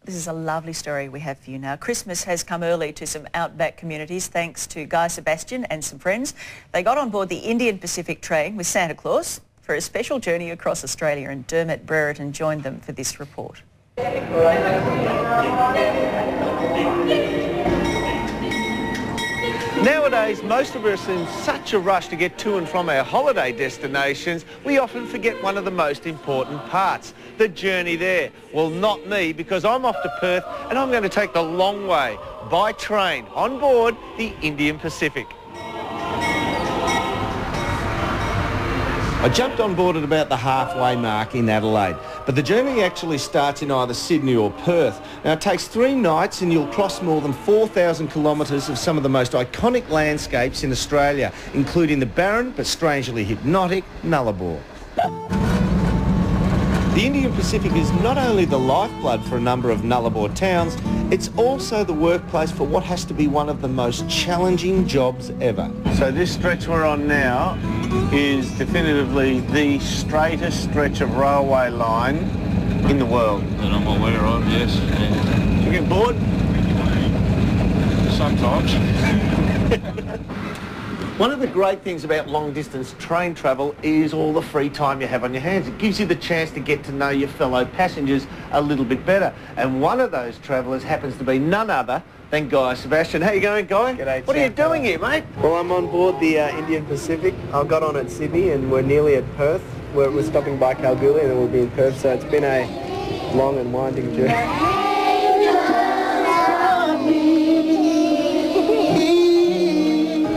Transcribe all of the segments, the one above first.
This is a lovely story we have for you now. Christmas has come early to some outback communities thanks to Guy Sebastian and some friends. They got on board the Indian Pacific train with Santa Claus for a special journey across Australia, and Dermot Brereton joined them for this report. Nowadays, most of us are in such a rush to get to and from our holiday destinations, we often forget one of the most important parts, the journey there. Well, not me, because I'm off to Perth and I'm going to take the long way by train on board the Indian Pacific. I jumped on board at about the halfway mark in Adelaide, but the journey actually starts in either Sydney or Perth. Now, it takes 3 nights and you'll cross more than 4,000 kilometres of some of the most iconic landscapes in Australia, including the barren but strangely hypnotic Nullarbor. The Indian Pacific is not only the lifeblood for a number of Nullarbor towns, it's also the workplace for what has to be one of the most challenging jobs ever. So this stretch we're on now is definitively the straightest stretch of railway line in the world. That I'm aware of, yes. Do you get bored? Sometimes. One of the great things about long-distance train travel is all the free time you have on your hands. It gives you the chance to get to know your fellow passengers a little bit better. And one of those travellers happens to be none other than Guy Sebastian. How you going, Guy? G'day, what are you doing here, mate? Well, I'm on board the Indian Pacific. I got on at Sydney and we're nearly at Perth. We're stopping by Kalgoorlie and then we'll be in Perth. So it's been a long and winding journey.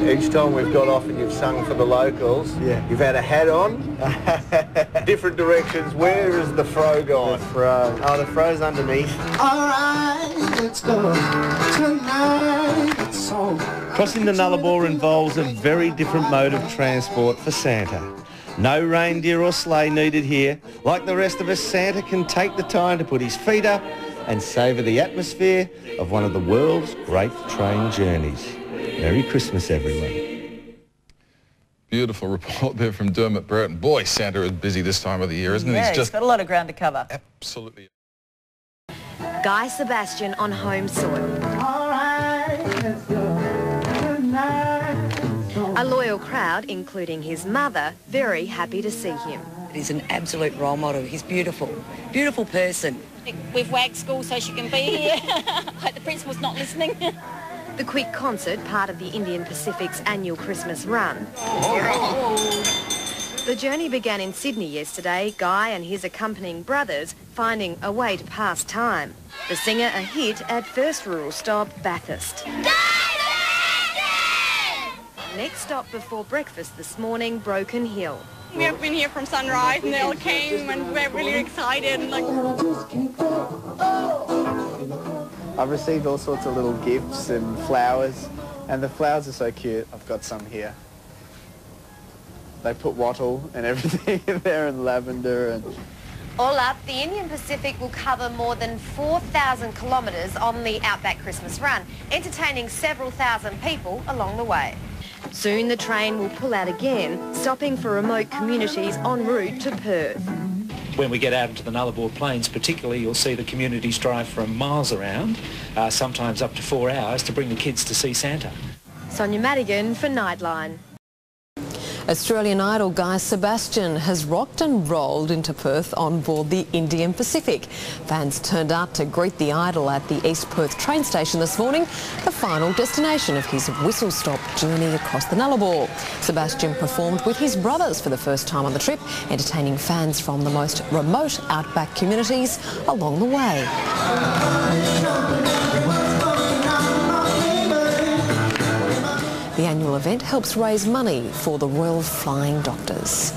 Each time we've got off and you've sung for the locals, you've had a hat on, different directions. Where is the fro gone? The fro. Oh, the fro's underneath. All right, let's go tonight. It's all. Crossing the Nullarbor involves a very different mode of transport for Santa. No reindeer or sleigh needed here. Like the rest of us, Santa can take the time to put his feet up and savour the atmosphere of one of the world's great train journeys. Merry Christmas, everyone. Beautiful report there from Dermot Brereton. Boy, Santa is busy this time of the year, isn't he? Yeah, he's got a lot of ground to cover. Absolutely. Guy Sebastian on home soil. A loyal crowd, including his mother, very happy to see him. He's an absolute role model. He's beautiful. Beautiful person. We've wagged school so she can be here. Hope the principal's not listening. The quick concert, part of the Indian Pacific's annual Christmas run. The journey began in Sydney yesterday, Guy and his accompanying brothers finding a way to pass time. The singer a hit at first rural stop, Bathurst. Next stop before breakfast this morning, Broken Hill. We have been here from sunrise and they all came and we're really excited. I've received all sorts of little gifts and flowers, and the flowers are so cute. I've got some here. They put wattle and everything in there, and lavender and... All up, the Indian Pacific will cover more than 4,000 kilometres on the Outback Christmas run, entertaining several thousand people along the way. Soon the train will pull out again, stopping for remote communities en route to Perth. When we get out into the Nullarbor Plains particularly, you'll see the communities drive from miles around, sometimes up to 4 hours, to bring the kids to see Santa. Sonia Madigan for Nightline. Australian Idol Guy Sebastian has rocked and rolled into Perth on board the Indian Pacific. Fans turned out to greet the Idol at the East Perth train station this morning, the final destination of his whistle-stop journey across the Nullarbor. Sebastian performed with his brothers for the first time on the trip, entertaining fans from the most remote outback communities along the way. The annual event helps raise money for the Royal Flying Doctors.